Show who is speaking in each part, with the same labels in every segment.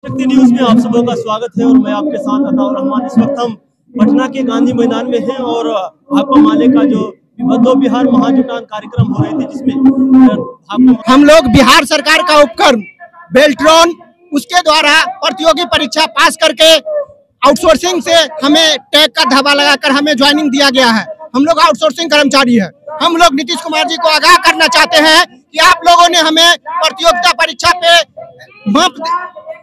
Speaker 1: शक्ति न्यूज में आप सबों का स्वागत है और मैं आपके साथ अताउर रहमान। इस वक्त हम पटना के गांधी मैदान में हैं और भाकपा माले का जो विभद्दो बिहार महाजुटान कार्यक्रम हो रहे थे, जिसमें
Speaker 2: हम लोग बिहार सरकार का उपक्रम बेल्ट्रॉन उसके द्वारा प्रतियोगी परीक्षा पास करके आउटसोर्सिंग से हमें टैग का धावा लगाकर हमें ज्वाइनिंग दिया गया है। हम लोग आउटसोर्सिंग कर्मचारी है। हम लोग नीतीश कुमार जी को आगाह करना चाहते हैं कि आप लोगों ने हमें प्रतियोगिता परीक्षा पे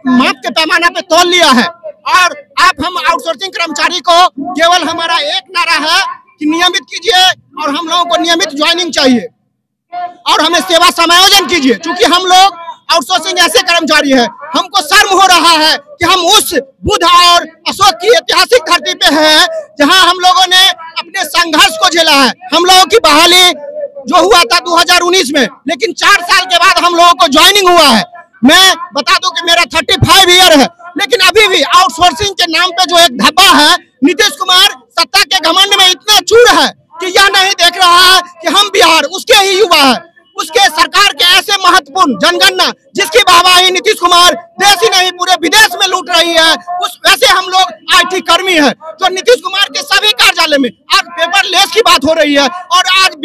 Speaker 2: माप के पैमाना पे तोल लिया है और आप हम आउटसोर्सिंग कर्मचारी को केवल हमारा एक नारा है कि नियमित कीजिए और हम लोगों को नियमित ज्वाइनिंग चाहिए और हमें सेवा समायोजन कीजिए। क्योंकि हम लोग आउटसोर्सिंग ऐसे कर्मचारी है, हमको शर्म हो रहा है कि हम उस बुद्ध और अशोक की ऐतिहासिक धरती पे हैं जहां हम लोगों ने अपने संघर्ष को झेला है। हम लोगों की बहाली जो हुआ था 2019 में, लेकिन 4 साल के बाद हम लोगों को ज्वाइनिंग हुआ है। मैं बता दूं कि मेरा 35 ईयर है, लेकिन अभी भी आउटसोर्सिंग के नाम पे जो एक धब्बा है, नीतीश कुमार सत्ता के घमंड में इतना चूर है कि यह नहीं देख रहा है कि हम बिहार उसके ही युवा है, उसके सरकार के ऐसे महत्वपूर्ण जनगणना जिसकी वाहवाही नीतीश कुमार देश ही नहीं पूरे विदेश में लूट रही है, उस वैसे हम लोग IT कर्मी है जो नीतीश कुमार के सभी कार्यालय में आज पेपर लेस की बात हो रही है। और आज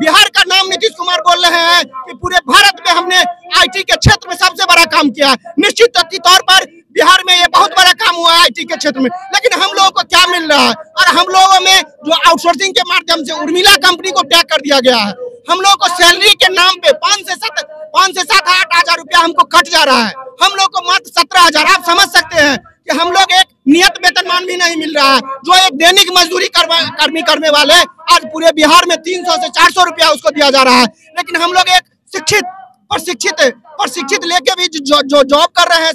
Speaker 2: बिहार का नाम नीतीश कुमार बोल रहे हैं कि पूरे भारत में हमने IT के क्षेत्र में सबसे बड़ा काम किया है। निश्चित तौर पर बिहार में ये बहुत बड़ा काम हुआ है IT के क्षेत्र में, लेकिन हम लोगों को क्या मिल रहा है? और हम लोगों में जो आउटसोर्सिंग के माध्यम से उर्मिला कंपनी को टैग कर दिया गया है। हम लोगों को सैलरी के नाम पे 5 से 7-8 हजार रुपया हमको कट जा रहा है। हम लोग को मात्र 17,000। आप समझ सकते हैं कि हम लोग एक नियत वेतनमान भी नहीं मिल रहा है। जो एक दैनिक मजदूरी कर्मी करने वाले आज पूरे बिहार में 300 से 400 रुपया उसको दिया जा रहा है, लेकिन हम लोग एक प्रशिक्षित लेके भी जो जॉब कर रहे हैं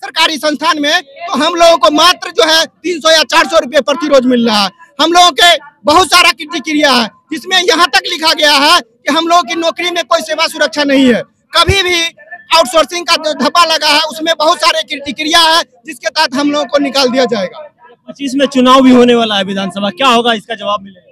Speaker 2: सरकारी संस्थान में, तो हम लोगों को मात्र जो है 300 या 400 रुपये प्रति रोज मिल रहा है। हम लोगों के बहुत सारा प्रतिक्रिया है जिसमें यहाँ तक लिखा गया है कि हम लोगों की नौकरी में कोई सेवा सुरक्षा नहीं है। कभी भी आउटसोर्सिंग का जो धब्बा लगा है उसमें बहुत सारे प्रतिक्रिया है जिसके तहत हम लोगों को निकाल दिया जाएगा।
Speaker 1: 25 में चुनाव भी होने वाला है विधानसभा, क्या होगा इसका जवाब मिलेगा?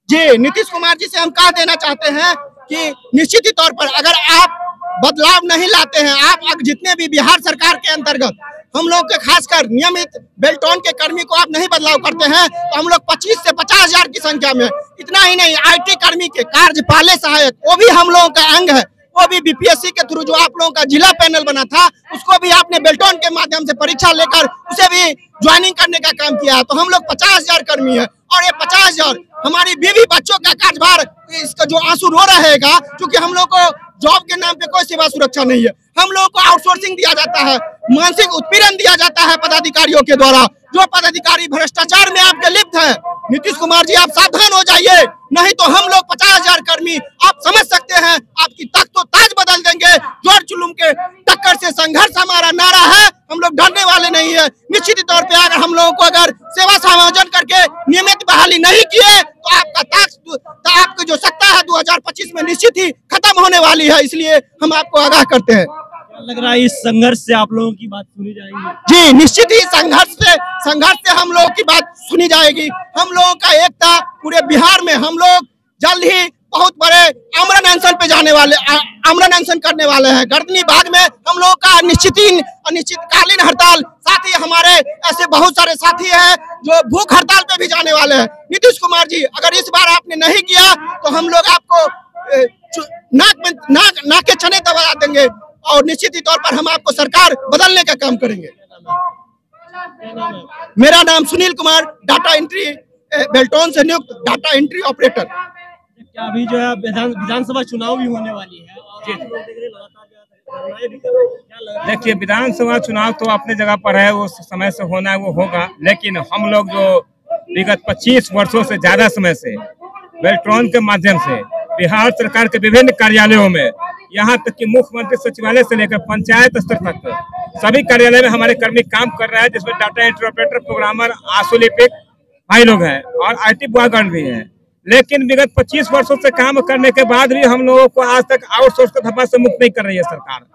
Speaker 2: जी, नीतीश कुमार जी से हम कह देना चाहते हैं कि निश्चित तौर पर अगर आप बदलाव नहीं लाते हैं, आप जितने भी बिहार सरकार के अंतर्गत हम लोग के खासकर नियमित बेल्ट्रॉन के कर्मी को आप नहीं बदलाव करते हैं, तो हम लोग 25 से 50 हजार की संख्या में, इतना ही नहीं IT कर्मी के कार्यपालक सहायक वो भी हम लोगों का अंग है, वो भी BPSC के थ्रू जो आप लोगों का जिला पैनल बना था उसको भी आपने बेल्ट्रॉन के माध्यम से परीक्षा लेकर उसे भी ज्वाइनिंग करने का काम किया है। तो हम लोग 50 हजार कर्मी है और ये 50 हजार हमारी बीवी बच्चों का कार्यभार, इसका जो आंसू रो रहेगा, क्योंकि हम लोग को जॉब के नाम पे कोई सेवा सुरक्षा नहीं है। हम लोगों को आउटसोर्सिंग दिया जाता है, मानसिक उत्पीड़न दिया जाता है पदाधिकारियों के द्वारा। जो पदाधिकारी भ्रष्टाचार में आपके लिप्त है, नीतीश कुमार जी आप सावधान हो जाइए, नहीं तो हम लोग 50 हजार कर्मी आप समझ सकते हैं आपकी तख्तो ताज बदल देंगे। जोर जुलूम के टक्कर से संघर्ष हमारा नारा है, हम लोग डरने वाले नहीं है। निश्चित तौर पे अगर हम लोगों को अगर सेवा समायोजन करके नियमित बहाली नहीं किए तो आपकी जो सत्ता है 2025 में निश्चित ही खत्म होने वाली है। इसलिए हम आपको आगाह करते हैं।
Speaker 1: लग रहा है इस संघर्ष से आप लोगों की बात सुनी जाएगी?
Speaker 2: जी, निश्चित ही संघर्ष से हम लोगों की बात सुनी जाएगी। हम लोगों का एकता पूरे बिहार में, हम लोग जल्द ही बहुत बड़े आमरण अनशन पे जाने वाले, आमरण अनशन करने वाले हैं। गर्दनी बाग में हम लोगों का अनिश्चितकालीन हड़ताल, साथ ही हमारे ऐसे बहुत सारे साथी हैं जो भूख हड़ताल पे भी जाने वाले हैं। नीतीश कुमार जी अगर इस बार आपने नहीं किया तो हम लोग आपको नाक के छने दबा देंगे और निश्चित ही तौर पर हम आपको सरकार बदलने का काम करेंगे। मेरा नाम सुनील कुमार, डाटा एंट्री बेल्ट्रॉन से नियुक्त डाटा एंट्री ऑपरेटर।
Speaker 1: क्या अभी जो है विधानसभा चुनाव भी होने वाली है?
Speaker 3: देखिए, विधानसभा चुनाव तो अपने जगह पर है, वो समय से होना है वो होगा, लेकिन हम लोग जो विगत 25 वर्षों से ज्यादा समय से बेल्ट्रॉन के माध्यम से बिहार सरकार के विभिन्न कार्यालयों में, यहाँ तक कि मुख्यमंत्री सचिवालय से लेकर पंचायत स्तर तक सभी कार्यालय में हमारे कर्मी काम कर रहे हैं, जिसमें डाटा एंट्री ऑपरेटर, प्रोग्रामर, आशुलिपिक भाई लोग हैं और IT बुआगण भी हैं। लेकिन विगत 25 वर्षों से काम करने के बाद भी हम लोगों को आज तक आउटसोर्स का धब्बा से मुक्त नहीं कर रही है सरकार।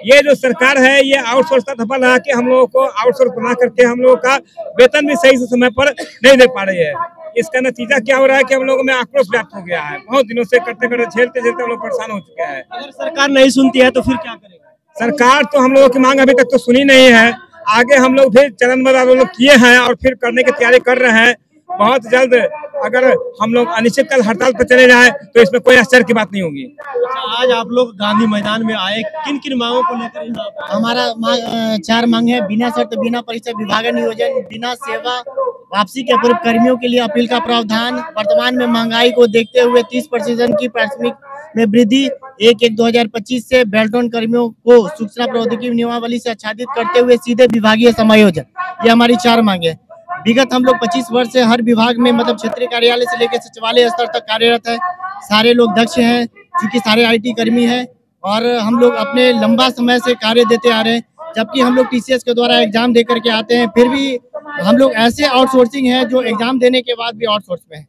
Speaker 3: ये जो सरकार है ये आउटसोर्स का धब्बा लगा के हम लोगों को आउटसोर्स बना करके हम लोगों का वेतन भी सही से समय पर नहीं दे पा रही है। इसका नतीजा क्या हो रहा है कि हम लोगों में आक्रोश व्याप्त हो गया है। बहुत दिनों से करते करते झेलते झेलते हम लोग परेशान हो चुके हैं।
Speaker 1: अगर सरकार नहीं सुनती है तो फिर क्या करेंगे?
Speaker 3: सरकार तो हम लोगों की मांग अभी तक तो सुनी नहीं है। आगे हम लोग भी चरणबद्ध आंदोलन किए हैं और फिर करने की तैयारी कर रहे हैं। बहुत जल्द अगर हम लोग अनिश्चितकाल हड़ताल पर चले जाएं तो इसमें कोई आश्चर्य की बात नहीं होगी।
Speaker 1: अच्छा, आज आप लोग गांधी मैदान में आए, किन किन मांगों को लेकर यहाँ पे?
Speaker 4: हमारा 4 मांग है। बिना शर्त बिना परीक्षा विभागन नियोजन, बिना सेवा वापसी के पूर्व कर्मियों के लिए अपील का प्रावधान, वर्तमान में महंगाई को देखते हुए 30% की प्राथमिक में वृद्धि, 1/1/2025 से बेल्ट्रॉन कर्मियों को सूचना प्रौद्योगिकी नियमावली से आच्छादित करते हुए सीधे विभागीय समायोजन। ये हमारी 4 मांगे हैं। विगत हम लोग 25 वर्ष से हर विभाग में मतलब क्षेत्रीय कार्यालय से लेकर सचिवालय स्तर तक कार्यरत है। सारे लोग दक्ष हैं, क्योंकि सारे IT कर्मी हैं और हम लोग अपने लंबा समय से कार्य देते आ रहे हैं। जबकि हम लोग TCS के द्वारा एग्जाम दे करके आते हैं, फिर भी हम लोग ऐसे आउटसोर्सिंग है जो एग्जाम देने के बाद भी आउटसोर्स में है।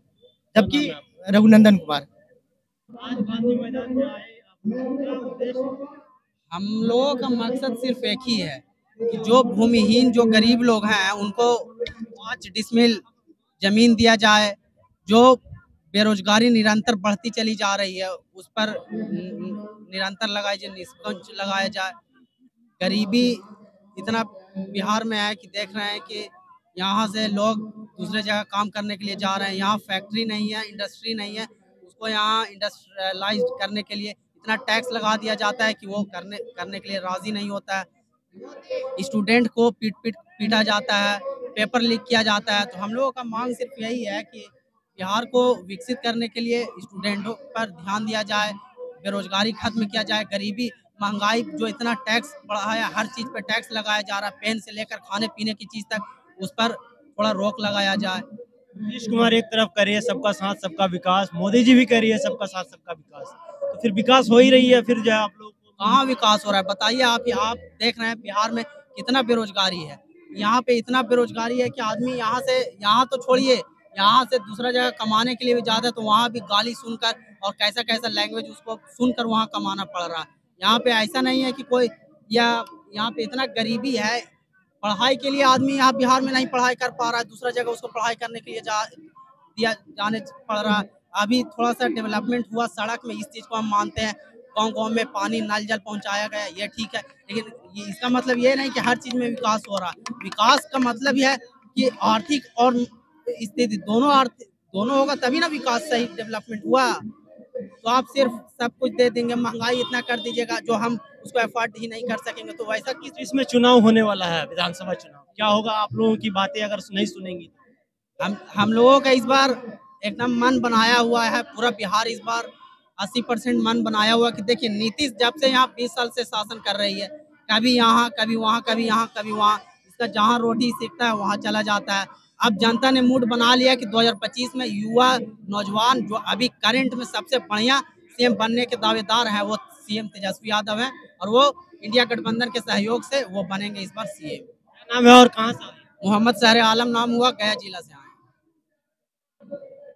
Speaker 4: जबकि रघुनंदन कुमार।
Speaker 1: आज गांधी मैदान में आए, आप लोगों का क्या उद्देश्य है?
Speaker 5: हम लोगों का मकसद सिर्फ एक ही है कि जो भूमिहीन जो गरीब लोग हैं उनको 5 डिसमिल जमीन दिया जाए। जो बेरोजगारी निरंतर बढ़ती चली जा रही है उस पर निरंतर लगाई जाए, निष्कंच लगाया जाए। गरीबी इतना बिहार में है कि देख रहे हैं कि यहाँ से लोग दूसरे जगह काम करने के लिए जा रहे हैं। यहाँ फैक्ट्री नहीं है, इंडस्ट्री नहीं है, उसको यहाँ इंडस्ट्रियलाइज करने के लिए इतना टैक्स लगा दिया जाता है कि वो करने के लिए राजी नहीं होता है। स्टूडेंट को पीटा जाता है, पेपर लीक किया जाता है। तो हम लोगों का मांग सिर्फ यही है कि बिहार को विकसित करने के लिए स्टूडेंटों पर ध्यान दिया जाए, बेरोजगारी खत्म किया जाए, गरीबी महंगाई जो इतना टैक्स बढ़ा है, हर चीज़ पे टैक्स लगाया जा रहा है, पेन से लेकर खाने पीने की चीज़ तक, उस पर थोड़ा रोक लगाया जाए।
Speaker 1: नीतीश कुमार एक तरफ कह रही है सबका साथ सबका विकास, मोदी जी भी कह रही है सबका साथ सबका विकास, तो फिर विकास हो ही रही है, फिर जो है आप लोग
Speaker 5: कहाँ विकास हो रहा है बताइए। आप देख रहे हैं बिहार में कितना बेरोजगारी है। यहाँ पे इतना बेरोजगारी है कि आदमी यहाँ तो छोड़िए, यहाँ से दूसरा जगह कमाने के लिए भी जाता है तो वहाँ भी गाली सुनकर और कैसा कैसा लैंग्वेज उसको सुनकर वहाँ कमाना पड़ रहा है। यहाँ पे ऐसा नहीं है कि कोई यहाँ पे इतना गरीबी है, पढ़ाई के लिए आदमी यहाँ बिहार में नहीं पढ़ाई कर पा रहा है, दूसरा जगह उसको पढ़ाई करने के लिए जाने पड़ रहा है। अभी थोड़ा सा डेवलपमेंट हुआ सड़क में, इस चीज़ को हम मानते हैं। गाँव में पानी नल जल पहुँचाया गया, ये ठीक है, लेकिन इसका मतलब ये नहीं कि हर चीज़ में विकास हो रहा है। विकास का मतलब यह है कि आर्थिक और स्थिति दोनों होगा तभी ना विकास सही डेवलपमेंट हुआ। तो आप सिर्फ सब कुछ दे देंगे, महंगाई इतना कर दीजिएगा जो हम उसको एफर्ट ही नहीं कर सकेंगे, तो वैसा किस
Speaker 1: इसमें चुनाव होने वाला है, विधानसभा चुनाव, क्या होगा आप लोगों की बातें अगर नहीं सुनेंगी?
Speaker 5: हम लोगों का इस बार एकदम मन बनाया हुआ है। पूरा बिहार इस बार 80% मन बनाया हुआ कि देखिए नीतीश जब से यहाँ 20 साल से शासन कर रही है, कभी यहाँ कभी वहाँ, कभी यहाँ कभी वहाँ, इसका जहाँ रोटी सीखता है वहाँ चला जाता है। अब जनता ने मूड बना लिया कि 2025 में युवा नौजवान जो अभी करंट में सबसे बढ़िया CM बनने के दावेदार हैं वो CM तेजस्वी यादव हैं और वो इंडिया गठबंधन के सहयोग से वो बनेंगे इस बार CM।
Speaker 1: क्या नाम है और कहाँ से?
Speaker 5: मोहम्मद शहर आलम नाम हुआ, गया जिला से।